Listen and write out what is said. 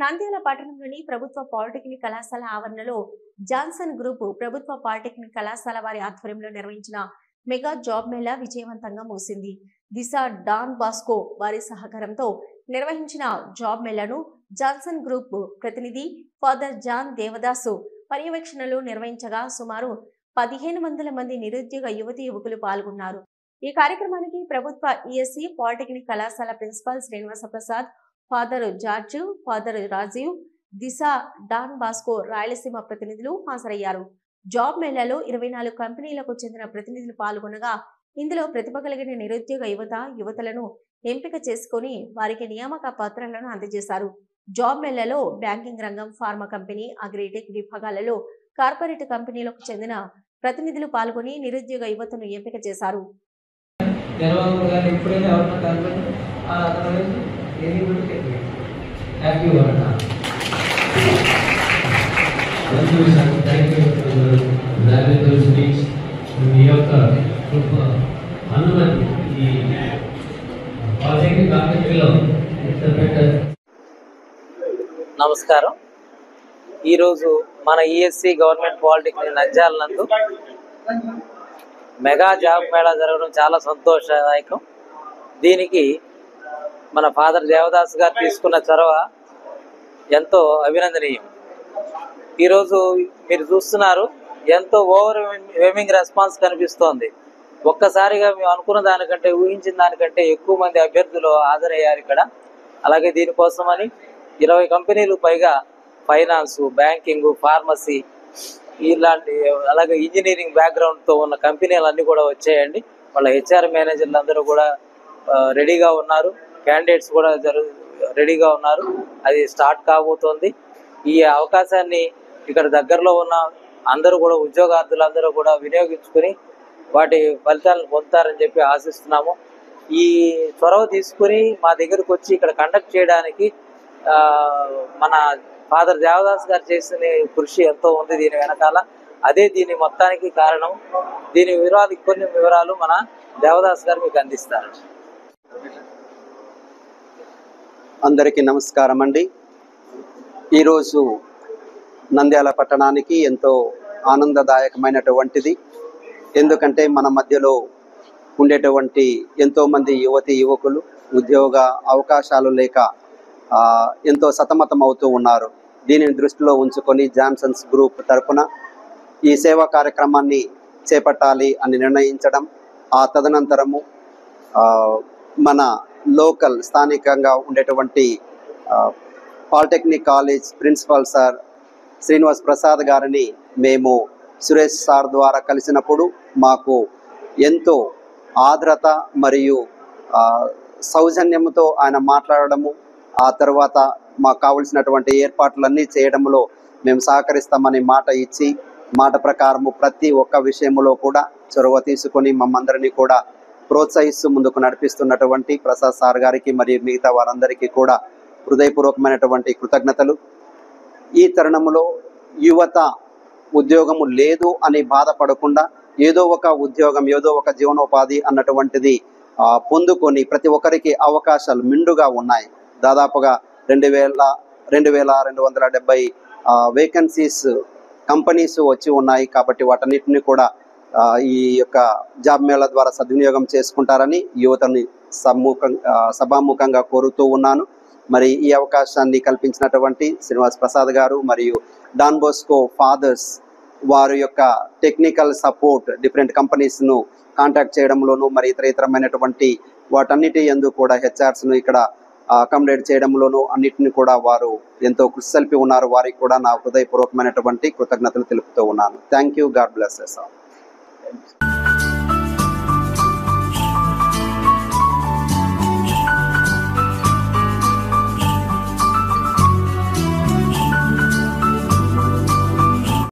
నంద్యాల పట్టణంలోని ప్రభుత్వ పాలిటెక్నిక్ కళాశాల ఆవరణలో జాన్సన్ గ్రూప్ ప్రభుత్వ పాలిటెక్నిక్ కళాశాల వారి ఆధ్వర్యంలో నిర్వహించిన మెగా జాబ్ మేళా విజయవంతంగా ముగిసింది. దిశ డాన్ బాస్కో వారి సహకారంతో నిర్వహించిన జాబ్ మేళాను జాన్సన్ గ్రూప్ ప్రతినిధి ఫాదర్ జాన్ దేవదాసు పర్యవేక్షణలో నిర్వహించగా సుమారు 1500 మంది నిరుద్యోగ యువతీ యువకులు పాల్గొన్నారు. ఈ కార్యక్రమానికి ప్రభుత్వ ఈఎస్సీ పాలిటెక్నిక్ కళాశాల principal Srinivasa Prasad, father George, father Rajiv, Disha Don Bosco Rayalaseema ప్రతినిధులు హాజరయ్యారు. జాబ్ మేళాలో 24 కంపెనీలకు చెందిన ప్రతినిధులు పాల్గొనగా ఇందులో ప్రతిభ కలిగిన నిరుద్యోగ యువతలను ఎంపిక చేసుకుని వారికి నియామక పత్రాలను అందజేశారు. జాబ్ మేళాలో బ్యాంకింగ్ రంగం, ఫార్మా కంపెనీ, అగ్రిటెక్ విభాగాలలో కార్పొరేట్ కంపెనీలకు చెందిన ప్రతినిధులు పాల్గొని నిరుద్యోగ యువతను ఎంపిక చేశారు. నమస్కారం. ఈరోజు మన ఈఎస్సీ గవర్నమెంట్ పాలిటెక్నిక్ నంద్యాల నందు మెగా జాబ్ మేళా జరగడం చాలా సంతోషదాయకం. దీనికి మన ఫాదర్ దేవదాస్ గారు తీసుకున్న చొరవ ఎంతో అభినందనీయం. ఈరోజు మీరు చూస్తున్నారు, ఎంతో ఓవర్‌వెల్మింగ్ రెస్పాన్స్ కనిపిస్తోంది. ఒక్కసారిగా మేము అనుకున్న దానికంటే, ఊహించిన దానికంటే ఎక్కువ మంది అభ్యర్థులు హాజరయ్యారు ఇక్కడ. అలాగే దీనికోసమని 20 కంపెనీలు పైగా ఫైనాన్స్, బ్యాంకింగ్, ఫార్మసీ ఇలాంటి అలాగే ఇంజనీరింగ్ బ్యాక్గ్రౌండ్తో ఉన్న కంపెనీలన్నీ కూడా వచ్చాయండి. వాళ్ళ హెచ్ఆర్ మేనేజర్లు అందరూ కూడా రెడీగా ఉన్నారు. క్యాండిడేట్స్ కూడా రెడీగా ఉన్నారు. అది స్టార్ట్ కాబోతోంది. ఈ అవకాశాన్ని ఇక్కడ దగ్గరలో ఉన్న అందరూ కూడా ఉద్యోగార్థులందరూ కూడా వినియోగించుకుని వాటి ఫలితాలను పొందుతారని చెప్పి ఆశిస్తున్నాము. ఈ చొరవ తీసుకుని మా దగ్గరకు వచ్చి ఇక్కడ కండక్ట్ చేయడానికి మన ఫాదర్ దేవదాస్ గారు చేసిన కృషి ఎంతో ఉంది దీని వెనకాల. అదే దీని మొత్తానికి కారణం. దీని కొన్ని వివరాలు మన దేవదాస్ గారు మీకు అందిస్తారు. అందరికీ నమస్కారం అండి. ఈరోజు నంద్యాల పట్టణానికి ఎంతో ఆనందదాయకమైనటువంటిది. ఎందుకంటే మన మధ్యలో ఉండేటువంటి ఎంతోమంది యువకులు ఉద్యోగ అవకాశాలు లేక ఎంతో సతమతం అవుతూ ఉన్నారు. దీనిని దృష్టిలో ఉంచుకొని జాన్సన్స్ గ్రూప్ తరపున ఈ సేవా కార్యక్రమాన్ని చేపట్టాలి అని నిర్ణయించడం, ఆ తదనంతరము మన లోకల్ స్థానికంగా ఉండేటువంటి polytechnic college principal sir Srinivas Prasad గారిని మేము సురేష్ సార్ ద్వారా కలిసినప్పుడు మాకు ఎంతో ఆర్ద్రత మరియు సౌజన్యంతో ఆయన మాట్లాడడము, ఆ తర్వాత మాకు కావలసినటువంటి ఏర్పాట్లన్నీ చేయడంలో మేము సహకరిస్తామని మాట ఇచ్చి, మాట ప్రకారము ప్రతి ఒక్క విషయంలో కూడా చొరవ తీసుకొని మమ్మందరినీ కూడా ప్రోత్సహిస్తూ ముందుకు నడిపిస్తున్నటువంటి ప్రసాద్ సార్ గారికి మరియు మిగతా వారందరికీ కూడా హృదయపూర్వకమైనటువంటి కృతజ్ఞతలు. ఈ తరుణంలో యువత ఉద్యోగము లేదు అని బాధపడకుండా ఏదో ఒక ఉద్యోగం, ఏదో ఒక జీవనోపాధి అన్నటువంటిది పొందుకొని ప్రతి ఒక్కరికి అవకాశాలు మెండుగా ఉన్నాయి. దాదాపుగా 2270 వేకెన్సీస్ కంపెనీస్ వచ్చి ఉన్నాయి. కాబట్టి వాటన్నిటిని కూడా ఈ యొక్క జాబ్ మేళా ద్వారా సద్వినియోగం చేసుకుంటారని యువతని సభాముఖంగా కోరుతూ ఉన్నాను. మరి ఈ అవకాశాన్ని కల్పించినటువంటి శ్రీనివాస్ ప్రసాద్ గారు మరియు డాన్ బోస్కో ఫాదర్స్ వారి యొక్క టెక్నికల్ సపోర్ట్ డిఫరెంట్ కంపెనీస్ను కాంటాక్ట్ చేయడంలోనూ మరి ఇతరమైనటువంటి వాటన్నిటి యందు కూడా హెచ్ఆర్స్ను ఇక్కడ అకామిడేట్ చేయడంలోనూ అన్నిటిని కూడా వారు ఎంతో కృషి సల్పి ఉన్నారు. వారికి కూడా నా హృదయపూర్వకమైనటువంటి కృతజ్ఞతలు తెలుపుతూ ఉన్నాను. Thank you. God bless you.